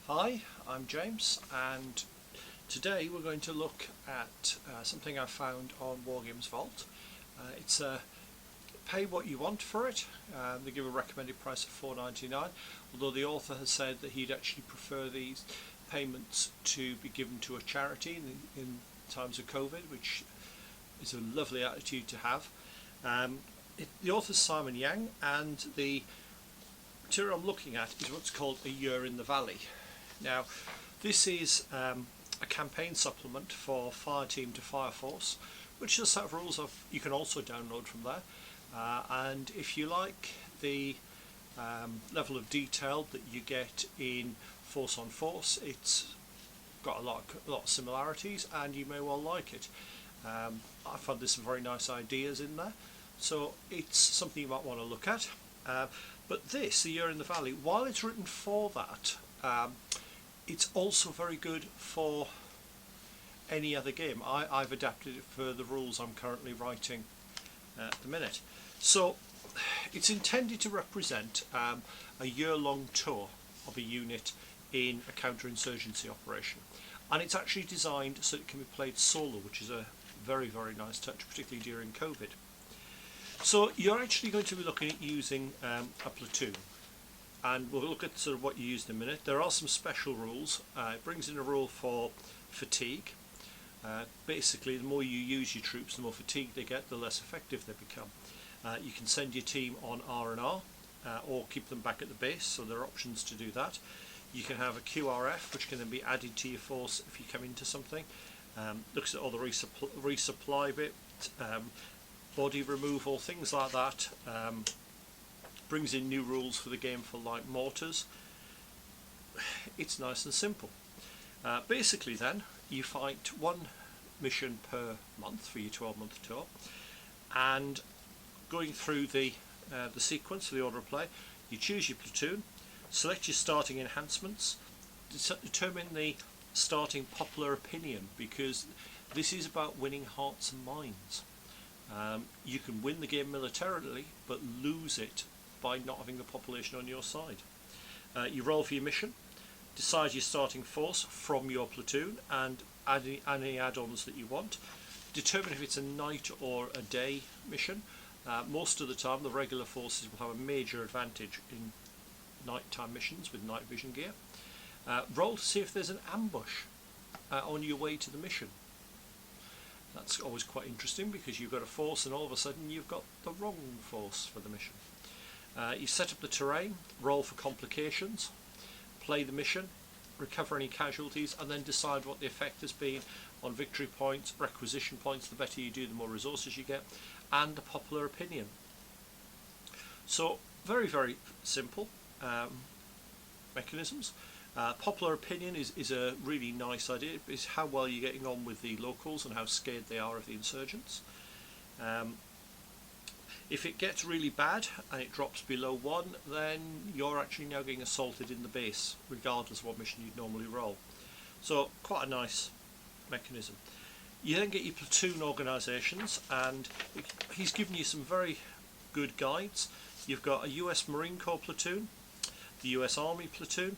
Hi, I'm James, and today we're going to look at something I found on Wargames Vault. It's a pay what you want for it. They give a recommended price of $4.99, although the author has said that he'd actually prefer these payments to be given to a charity in times of COVID, which is a lovely attitude to have. The author's Simon Yang, and the material I'm looking at is what's called A Year in the Valley. Now, this is a campaign supplement for Fireteam to Fireforce, which is a set of rules you can also download from there. And if you like the level of detail that you get in Force on Force, it's got a lot of similarities, and you may well like it. I found there's some very nice ideas in there, so it's something you might want to look at. But this, The Year in the Valley, while it's written for that, it's also very good for any other game. I've adapted it for the rules I'm currently writing at the minute. So it's intended to represent a year-long tour of a unit in a counter-insurgency operation, and it's actually designed so it can be played solo, which is a very, very nice touch, particularly during COVID. So you're actually going to be looking at using a platoon, and we'll look at sort of what you use in a minute. There are some special rules. It brings in a rule for fatigue. Basically, the more you use your troops, the more fatigue they get, the less effective they become. You can send your team on R&R or keep them back at the base, so there are options to do that. You can have a QRF, which can then be added to your force if you come into something. Looks at all the resupply bit, body removal, things like that. Brings in new rules for the game for light mortars. It's nice and simple. Basically then, you fight one mission per month for your 12-month tour, and going through the sequence, the order of play, you choose your platoon, select your starting enhancements, determine the starting popular opinion, because this is about winning hearts and minds. You can win the game militarily, but lose it by not having the population on your side. You roll for your mission, decide your starting force from your platoon, and add any add-ons that you want. Determine if it's a night or a day mission. Most of the time the regular forces will have a major advantage in nighttime missions with night vision gear. Roll to see if there's an ambush on your way to the mission. That's always quite interesting, because you've got a force and all of a sudden you've got the wrong force for the mission. You set up the terrain, roll for complications, play the mission, recover any casualties, and then decide what the effect has been on victory points, requisition points. The better you do, the more resources you get, and the popular opinion. So very, very simple mechanisms. Popular opinion is a really nice idea. It's how well you're getting on with the locals and how scared they are of the insurgents. If it gets really bad and it drops below 1, then you're actually now getting assaulted in the base, regardless of what mission you'd normally roll. So quite a nice mechanism. You then get your platoon organisations, and he's given you some very good guides. You've got a US Marine Corps platoon, the US Army platoon,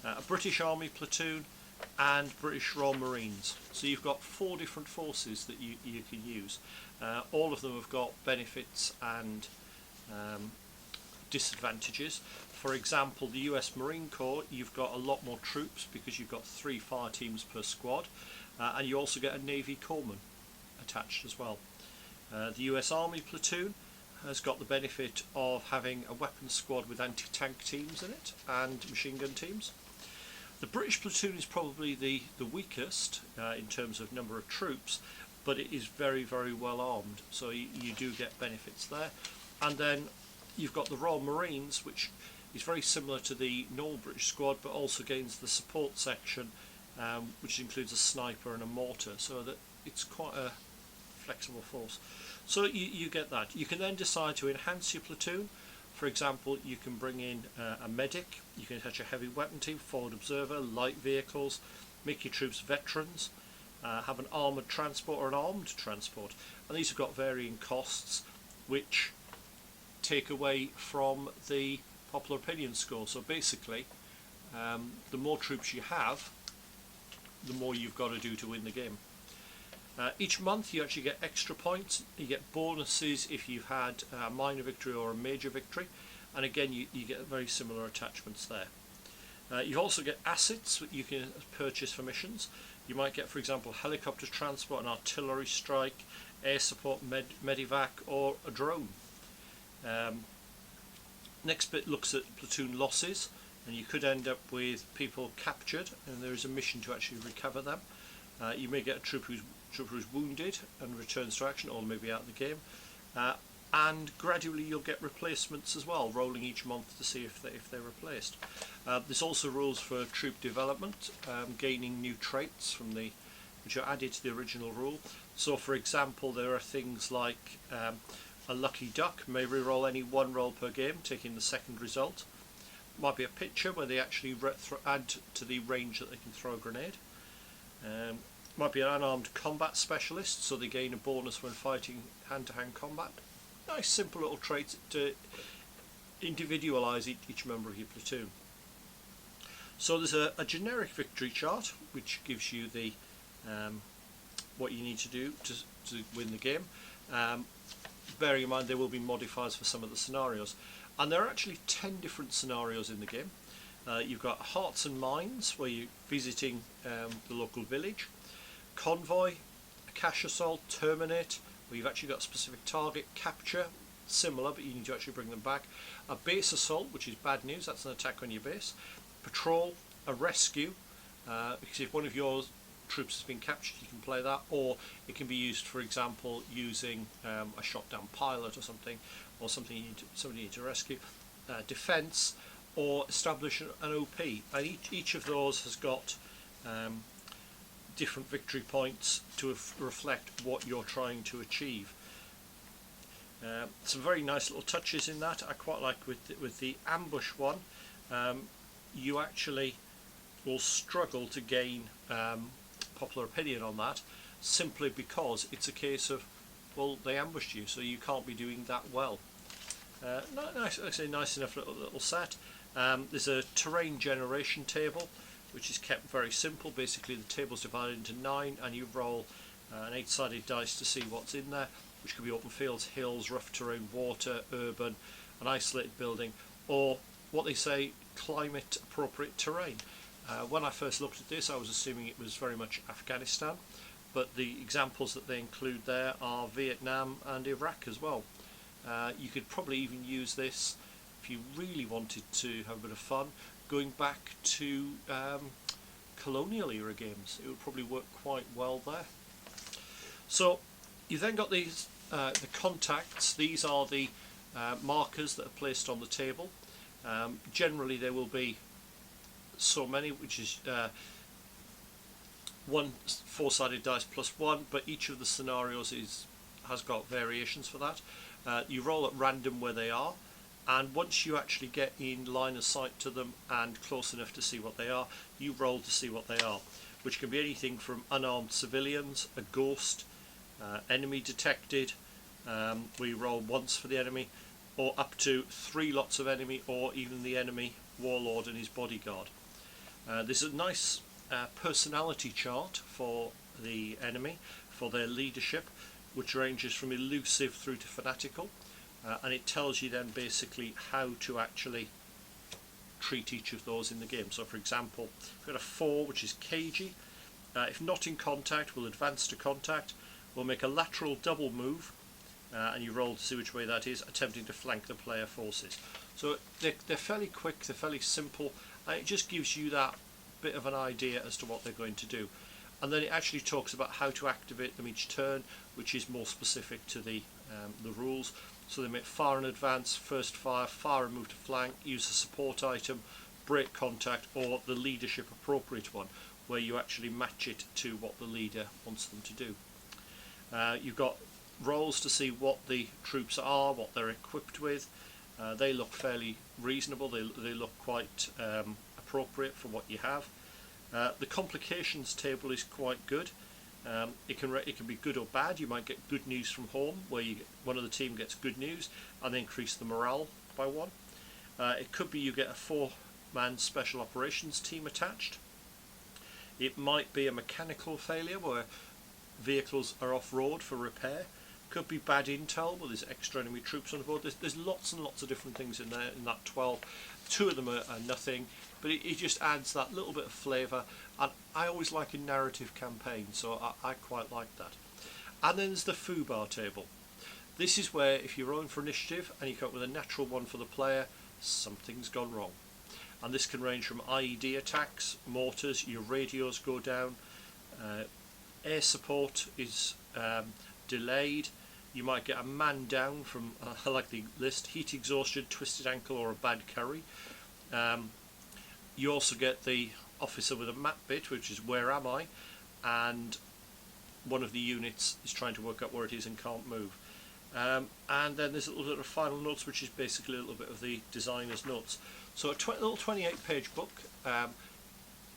a British Army platoon, and British Royal Marines. So you've got 4 different forces that you can use. All of them have got benefits and disadvantages. For example, the US Marine Corps, you've got a lot more troops because you've got 3 fire teams per squad, and you also get a Navy Corpsman attached as well. The US Army platoon has got the benefit of having a weapons squad with anti-tank teams in it and machine gun teams. The British platoon is probably the weakest in terms of number of troops, but it is very, very well armed, so you do get benefits there. And then you've got the Royal Marines, which is very similar to the normal British squad, but also gains the support section, which includes a sniper and a mortar, so that it's quite a flexible force. So you get that. You can then decide to enhance your platoon. For example, you can bring in a medic, you can attach a heavy weapon team, forward observer, light vehicles, make your troops veterans, have an armoured transport or an armed transport, and these have got varying costs which take away from the popular opinion score. So basically the more troops you have, the more you've got to do to win the game. Each month you actually get extra points, you get bonuses if you've had a minor victory or a major victory, and again you get very similar attachments there. You also get assets that you can purchase for missions. You might get, for example, helicopter transport, an artillery strike, air support, medivac, or a drone. Next bit looks at platoon losses, and you could end up with people captured, and there is a mission to actually recover them. You may get a trooper who's wounded and returns to action, or maybe out of the game. And gradually you'll get replacements as well, rolling each month to see if they're replaced. There's also rules for troop development, gaining new traits which are added to the original rule. So for example, there are things like a lucky duck may re-roll any one roll per game, taking the second result. Might be a pitcher where they actually add to the range that they can throw a grenade. Might be an unarmed combat specialist, so they gain a bonus when fighting hand-to-hand combat. Nice simple little traits to individualise each member of your platoon. So there's a generic victory chart which gives you the what you need to do to win the game. Bearing in mind there will be modifiers for some of the scenarios, and there are actually 10 different scenarios in the game. You've got Hearts and Minds, where you're visiting the local village, Convoy, a cash assault, Terminate, where you've actually got a specific target, Capture, similar but you need to actually bring them back, a Base Assault, which is bad news, that's an attack on your base, Patrol, a Rescue, because if one of your troops has been captured you can play that, or it can be used, for example, using a shot down pilot or something, or somebody you need to rescue, Defence, or establish an OP, and each of those has got different victory points to reflect what you're trying to achieve. Some very nice little touches in that. I quite like with the ambush one. You actually will struggle to gain popular opinion on that, simply because it's a case of, well, they ambushed you, so you can't be doing that well. Nice, like I say, nice enough little set. There's a terrain generation table, which is kept very simple. Basically the table's divided into 9 and you roll an 8-sided dice to see what's in there, which could be open fields, hills, rough terrain, water, urban, an isolated building, or what they say, climate appropriate terrain. When I first looked at this I was assuming it was very much Afghanistan, but the examples that they include there are Vietnam and Iraq as well. You could probably even use this if you really wanted to have a bit of fun, going back to colonial era games. It would probably work quite well there. So you've then got these the contacts. These are the markers that are placed on the table. Generally there will be so many, which is one 4-sided dice plus 1, but each of the scenarios has got variations for that. You roll at random where they are, and once you actually get in line of sight to them and close enough to see what they are, you roll to see what they are, which can be anything from unarmed civilians, a ghost, enemy detected, we roll once for the enemy, or up to 3 lots of enemy, or even the enemy warlord and his bodyguard. There's a nice personality chart for the enemy, for their leadership, which ranges from elusive through to fanatical, and it tells you then basically how to actually treat each of those in the game. So for example, we've got a 4 which is cagey. If not in contact, we'll advance to contact, we'll make a lateral double move, and you roll to see which way that is, attempting to flank the player forces. So they're fairly quick, they're fairly simple, and it just gives you that bit of an idea as to what they're going to do. And then it actually talks about how to activate them each turn, which is more specific to the rules. So they make fire and advance, first fire and move to flank, use a support item, break contact, or the leadership appropriate one, where you actually match it to what the leader wants them to do. You've got rolls to see what the troops are, what they're equipped with. They look fairly reasonable, they look quite appropriate for what you have. The complications table is quite good. It can be good or bad. You might get good news from home, where one of the team gets good news and they increase the morale by 1. It could be you get a 4 manned special operations team attached. It might be a mechanical failure where vehicles are off-road for repair. Could be bad intel where there's extra enemy troops on board. There's lots and lots of different things in there in that 12. 2 of them are nothing, but it just adds that little bit of flavour, and I always like a narrative campaign, so I quite like that. And then there's the foo bar table. This is where if you're rolling for initiative and you come up with a natural one for the player, something's gone wrong. And this can range from IED attacks, mortars, your radios go down, air support is delayed, you might get a man down from, I like the list, heat exhaustion, twisted ankle or a bad curry. You also get the officer with a map bit, which is where am I, and one of the units is trying to work out where it is and can't move. And then there's a little bit of final notes, which is basically a little bit of the designer's notes. So a little 28-page book.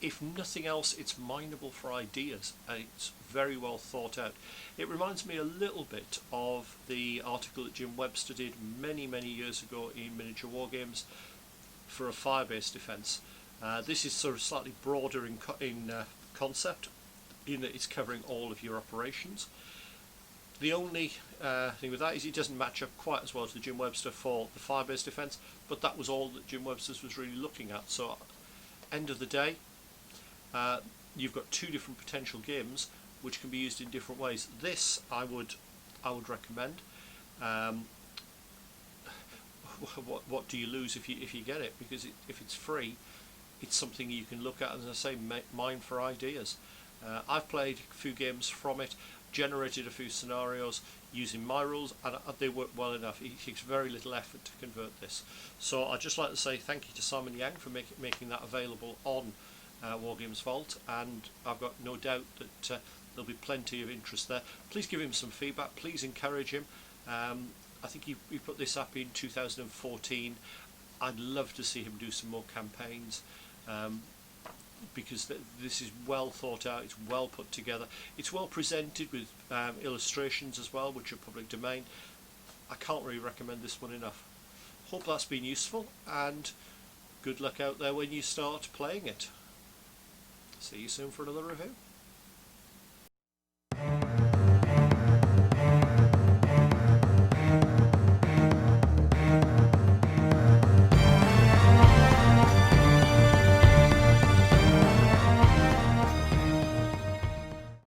If nothing else, it's mineable for ideas, and it's very well thought out. It reminds me a little bit of the article that Jim Webster did many years ago in Miniature Wargames for a fire-based defence. This is sort of slightly broader in concept, in that it's covering all of your operations. The only thing with that is it doesn't match up quite as well to the Jim Webster for the fire-based defence, but that was all that Jim Webster's was really looking at. So, end of the day, you've got 2 different potential games which can be used in different ways. This I would recommend. What do you lose if you get it? Because if it's free, it's something you can look at and, as I say, mine for ideas. I've played a few games from it, generated a few scenarios using my rules, and they work well enough. It takes very little effort to convert this. So I'd just like to say thank you to Simon Yang for making that available on Wargames Vault, and I've got no doubt that there'll be plenty of interest there. Please give him some feedback, please encourage him. I think he put this up in 2014. I'd love to see him do some more campaigns, because this is well thought out, it's well put together, it's well presented with illustrations as well, which are public domain. I can't really recommend this one enough. Hope that's been useful, and good luck out there when you start playing it. See you soon for another review.